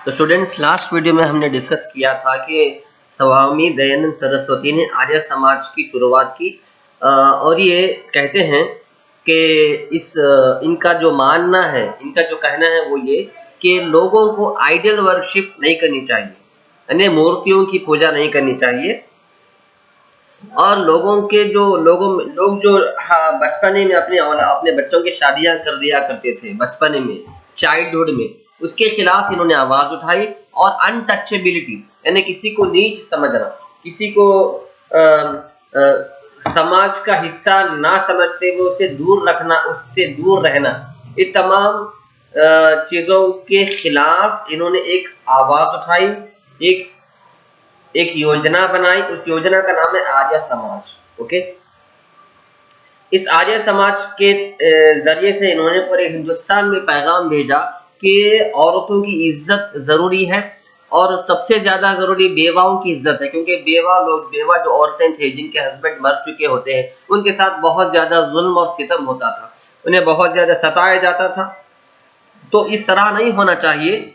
तो students, last video में हमने डिस्कस किया था कि स्वामी दयानंद सरस्वती ने आर्य समाज की शुरुआत की और ये कहते हैं कि इनका जो मानना है, इनका जो कहना है वो ये कि लोगों को आइडल वर्शिप नहीं करनी चाहिए, यानी मूर्तियों की पूजा नहीं करनी चाहिए। और लोग जो बचपने में अपने बच्चों की शादियां कर दिया करते थे बचपने में, चाइल्डहुड में, उसके खिलाफ इन्होंने आवाज उठाई। और अनटचेबिलिटी यानी किसी को नीच समझना, किसी को समाज का हिस्सा ना समझते हुए उसे दूर रखना, उससे दूर रहना, ये तमाम चीजों के खिलाफ इन्होंने एक आवाज उठाई, एक योजना बनाई। उस योजना का नाम है आर्य समाज। ओके, इस आर्य समाज के जरिए से इन्होंने पूरे हिंदुस्तान में पैगाम भेजा कि औरतों की इज्जत जरूरी है और सबसे ज्यादा जरूरी बेवाओं की इज्जत है, क्योंकि बेवा जो औरतें थे जिनके हस्बैंड मर चुके होते हैं, उनके साथ बहुत ज्यादा जुल्म और सितम होता था, उन्हें बहुत ज्यादा सताया जाता था। तो इस तरह नहीं होना चाहिए,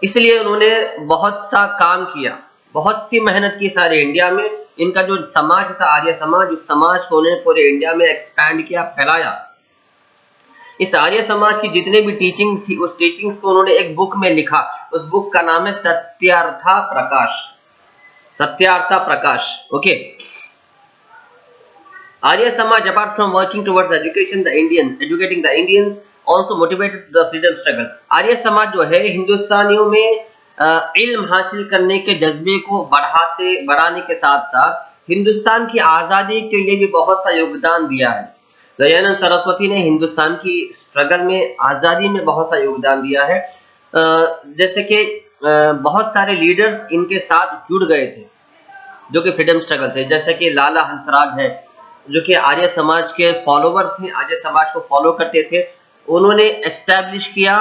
इसलिए उन्होंने बहुत सा काम किया, बहुत सी मेहनत की सारे इंडिया में। इनका जो समाज था आर्य समाज, उस समाज को उन्होंने पूरे इंडिया में एक्सपैंड किया, फैलाया। इस आर्य समाज की जितने भी टीचिंग्स थी, उस टीचिंग्स को उन्होंने एक बुक में लिखा। उस बुक का नाम है Satyartha Prakash. Satyartha Prakash. Okay, Arya Samaj, apart from working towards educating the Indians, also motivated the freedom struggle. Arya Samaj जो है हिंदुस्तानियों में इल्म हासिल करने के जज्बे को बढ़ाने के साथ साथ हिंदुस्तान की आज़ादी के लिए भी बहुत सा योगदान दिया है। दयानंद सरस्वती ने हिंदुस्तान की स्ट्रगल में, आज़ादी में बहुत सा योगदान दिया है। जैसे कि बहुत सारे लीडर्स इनके साथ जुड़ गए थे जो कि फ्रीडम स्ट्रगल थे, जैसे कि लाला हंसराज है जो कि आर्य समाज के फॉलोवर थे, आर्य समाज को फॉलो करते थे। उन्होंने एस्टैब्लिश किया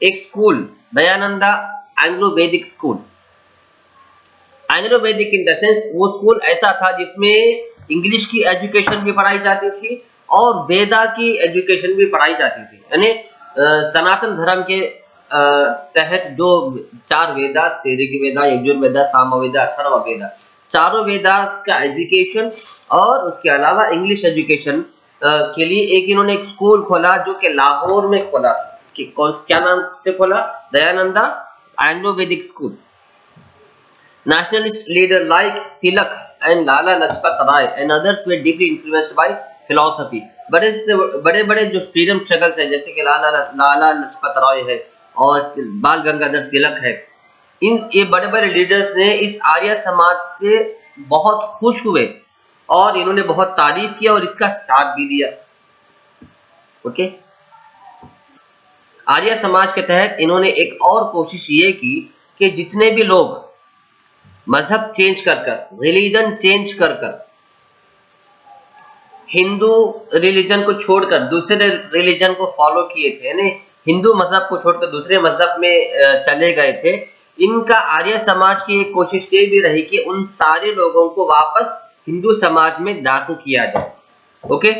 एक स्कूल, दयानंदा एंग्लो वैदिक स्कूल। एंग्लो वैदिक इन द सेंस वो स्कूल ऐसा था जिसमें इंग्लिश की एजुकेशन भी पढ़ाई जाती थी और वेदा की एजुकेशन भी पढ़ाई जाती थी, यानी सनातन धर्म के तहत जो 4 वेदास थे, ऋग्वेदा, यजुर्वेदा, सामवेदा, अथर्ववेदा, चारों वेदास का एजुकेशन और उसके अलावा इंग्लिश एजुकेशन के लिए इन्होंने एक स्कूल खोला जो कि लाहौर में खोला था। क्या नाम से खोला? दयानंदा एंग्लो वैदिक school. Nationalist leaders like Tilak and Lala Lajpat Rai and others were deeply influenced by philosophy. बड़े जो फ्रीडम स्ट्रगल्स हैं, जैसे कि लाला लजपत राय है और बाल गंगाधर तिलक है, ये बड़े लीडर्स ने इस आर्य समाज से बहुत खुश हुए और इन्होंने बहुत तारीफ किया और इसका साथ भी दिया। ओके, आर्य समाज के तहत इन्होंने एक और कोशिश ये की कि जितने भी लोग मजहब चेंज कर रिलीजन चेंज कर हिंदू रिलीजन को छोड़कर दूसरे रिलीजन को फॉलो किए थे, यानी हिंदू मजहब को छोड़कर दूसरे मजहब में चले गए थे, इनका आर्य समाज की एक कोशिश ये भी रही कि उन सारे लोगों को वापस हिंदू समाज में दाखिल किया जाए। Okay,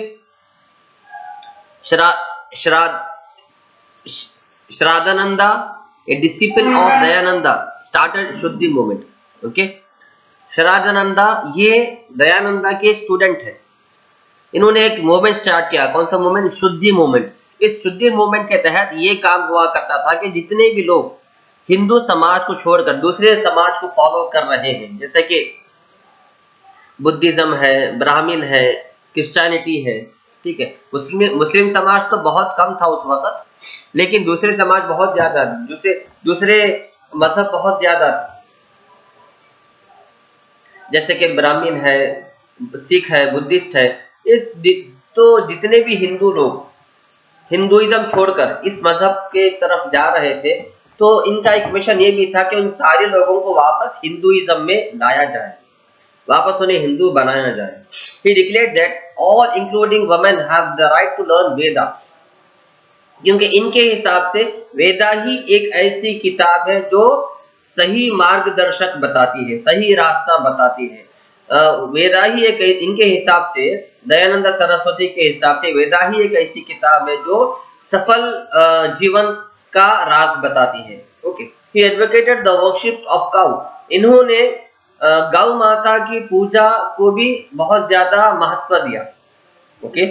Shraddhananda, a disciple of Dayananda, started Shuddhi movement. Okay, Shraddhananda ये दयानंदा के स्टूडेंट है। इन्होंने एक मूवमेंट स्टार्ट किया। कौन सा मूवमेंट? शुद्धि मूवमेंट। इस शुद्धि मूवमेंट के तहत ये काम हुआ करता था कि जितने भी लोग हिंदू समाज को छोड़कर दूसरे समाज को फॉलो कर रहे हैं, जैसे कि बुद्धिज्म है, ब्राह्मण है, क्रिश्चियनिटी है, ठीक है, मुस्लिम समाज तो बहुत कम था उस वक्त, लेकिन दूसरे समाज बहुत ज्यादा, दूसरे मजहब बहुत ज्यादा थे, जैसे कि ब्राह्मण है, सिख है, बुद्धिस्ट है। तो जितने भी हिंदू लोग हिंदुइज्म छोड़कर इस मजहब के तरफ जा रहे थे, तो इनका एक मिशन ये भी था कि उन सारे लोगों को वापस हिंदुइज्म में लाया जाए, वापस उन्हें हिंदू बनाया जाए। He declared that all including women have the right to learn Veda, क्योंकि इनके हिसाब से वेदा ही एक ऐसी किताब है जो सही मार्गदर्शक बताती है, सही रास्ता बताती है। वेदा ही एक, इनके हिसाब से, दयानंद सरस्वती के हिसाब से वेदा ही एक ऐसी किताब है जो सफल जीवन का राज बताती है। Okay, He advocated the worship of cow. इन्होंने गौ माता की पूजा को भी बहुत ज्यादा महत्व दिया। ओके,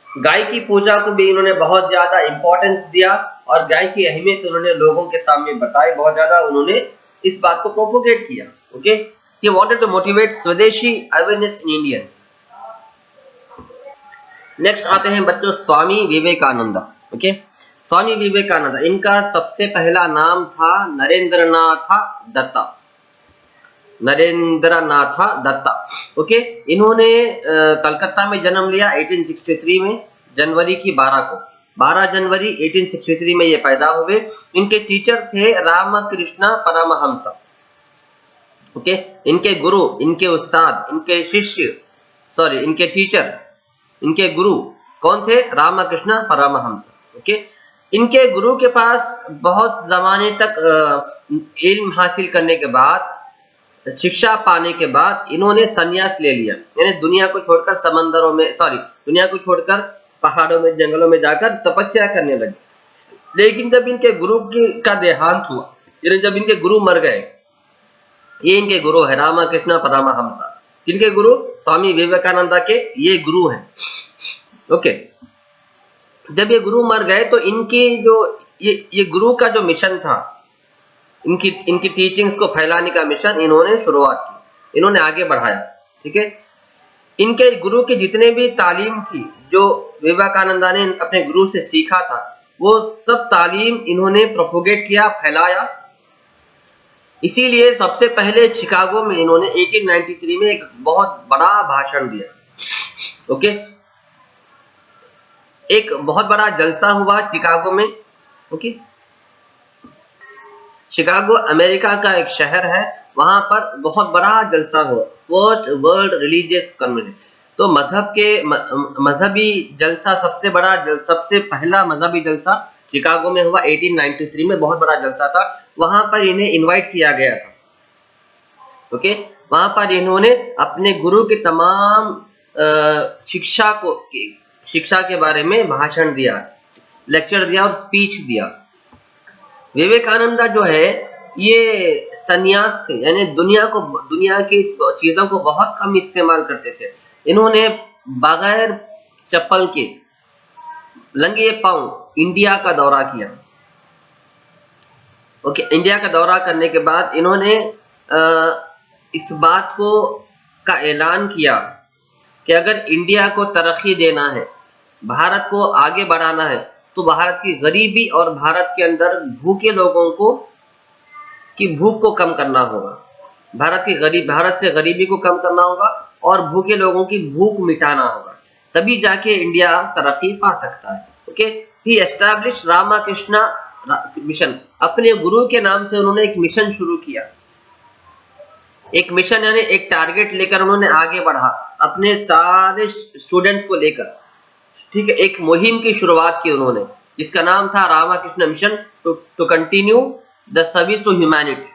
गाय की पूजा को भी इन्होंने बहुत ज्यादा इंपॉर्टेंस दिया और गाय की अहमियत उन्होंने लोगों के सामने बताई, बहुत ज्यादा उन्होंने इस बात को प्रोपोगेट किया। Okay, he wanted to motivate स्वदेशी अवेयरनेस इन इंडियंस। नेक्स्ट आते हैं बच्चों स्वामी विवेकानंद। ओके, स्वामी विवेकानंद, इनका सबसे पहला नाम था नरेंद्रनाथ दत्ता। नरेंद्रनाथ दत्ता। ओके, इन्होंने कलकत्ता में जन्म लिया 1863 में, जनवरी की 12 को। 12 जनवरी 1863 में ये पैदा हुए। इनके टीचर थे रामकृष्ण परमहंस। ओके, इनके गुरु, इनके उस्ताद, इनके शिष्य, सॉरी इनके टीचर, इनके गुरु कौन थे? रामकृष्ण परमहंस। ओके, इनके गुरु के पास बहुत जमाने तक इल्म हासिल करने के बाद, शिक्षा पाने के बाद इन्होंने संन्यास ले लिया, यानी दुनिया को छोड़कर समंदरों में, सॉरी दुनिया को छोड़कर पहाड़ों में, जंगलों में जाकर तपस्या करने लगे। लेकिन जब इनके गुरु का देहांत हुआ, यानी जब इनके गुरु मर गए, ये इनके गुरु है रामकृष्ण परमहंस। किनके गुरु? स्वामी विवेकानंद के ये गुरु हैं। ओके, जब ये गुरु मर गए तो इनकी जो ये गुरु का जो मिशन था, इनकी टीचिंग्स को फैलाने का मिशन इन्होंने शुरुआत की, इन्होंने आगे बढ़ाया। ठीक है, इनके गुरु की जितने भी तालीम थी, जो विवेकानंद ने अपने गुरु से सीखा था, वो सब तालीम इन्होंने प्रोपोगेट किया, फैलाया। इसीलिए सबसे पहले शिकागो में इन्होंने 1893 में एक बहुत बड़ा भाषण दिया। ओके, एक बहुत बड़ा जलसा हुआ शिकागो में। ओके, शिकागो अमेरिका का एक शहर है, वहां पर बहुत बड़ा जलसा हुआ, फर्स्ट वर्ल्ड रिलीजियस कन्वेंशन। तो मजहबी जलसा, सबसे पहला मजहबी जलसा शिकागो में हुआ 1893 में, बहुत बड़ा जलसा था। वहां पर इन्हें इनवाइट किया गया था। ओके, वहां पर इन्होंने अपने गुरु की तमाम शिक्षा के बारे में भाषण दिया, लेक्चर दिया और स्पीच दिया। विवेकानंद जो है ये सन्यास थे, यानी दुनिया की चीजों को बहुत कम इस्तेमाल करते थे। इन्होंने बगैर चप्पल के, नंगे पांव इंडिया का दौरा किया। ओके, इंडिया का दौरा करने के बाद इन्होंने इस बात का ऐलान किया कि अगर इंडिया को तरक्की देना है, भारत को आगे बढ़ाना है, तो भारत की गरीबी और भारत के अंदर भूखे लोगों की भूख को कम करना होगा। भारत से गरीबी को कम करना होगा और भूखे लोगों की भूख मिटाना होगा, तभी जाके इंडिया तरक्की पा सकता है। Okay, he establish Ramakrishna mission. अपने गुरु के नाम से उन्होंने एक मिशन शुरू किया, एक मिशन यानी एक टारगेट लेकर उन्होंने आगे बढ़ा अपने सारे स्टूडेंट्स को लेकर। ठीक है, एक मुहिम की शुरुआत की उन्होंने, जिसका नाम था Ramakrishna Mission to continue the service to humanity.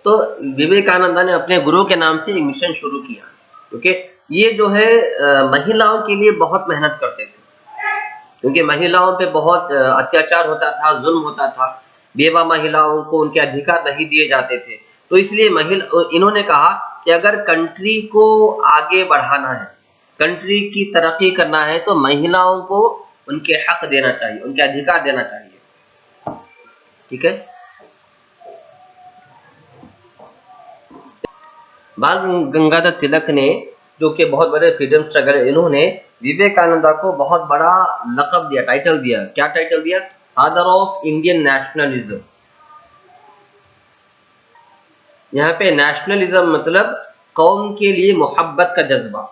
तो विवेकानंद ने अपने गुरु के नाम से एक मिशन शुरू किया। ओके, ये जो है महिलाओं के लिए बहुत मेहनत करते थे, क्योंकि महिलाओं पे बहुत अत्याचार होता था, जुल्म होता था, बेवा महिलाओं को उनके अधिकार नहीं दिए जाते थे। तो इसलिए इन्होंने कहा कि अगर कंट्री को आगे बढ़ाना है, कंट्री की तरक्की करना है, तो महिलाओं को उनके हक देना चाहिए, उनके अधिकार देना चाहिए। ठीक है, बाल गंगाधर तिलक ने, जो कि बहुत बड़े फ्रीडम स्ट्रगल, इन्होंने विवेकानंद को बहुत बड़ा लक़ब दिया, टाइटल दिया। क्या टाइटल दिया? Father of Indian nationalism. यहाँ पे नेशनलिज्म मतलब कौम के लिए मोहब्बत का जज्बा।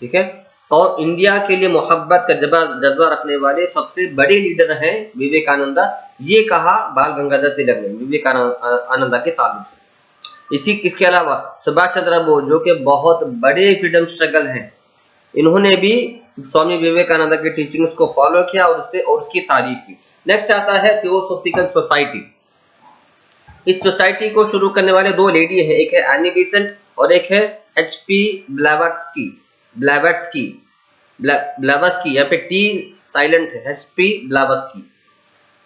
ठीक है, और इंडिया के लिए मोहब्बत का जज्बा रखने वाले सबसे बड़े लीडर हैं विवेकानंद। ये कहा बाल गंगाधर तिलक ने विवेकानंद के ताल्लुक से। इसके अलावा सुभाष चंद्र बोस, जो कि बहुत बड़े फ्रीडम स्ट्रगल हैं, इन्होंने भी स्वामी विवेकानंद की टीचिंग्स को फॉलो किया और उसकी तारीफ की। नेक्स्ट आता है थियोसॉफिकल सोसाइटी। इस सोसाइटी को शुरू करने वाले दो लेडी हैं, एक है एनी बेसेंट और एक है HP ब्लैवत्स्की। यहाँ पे टी साइलेंट है, HP ब्लैवत्स्की।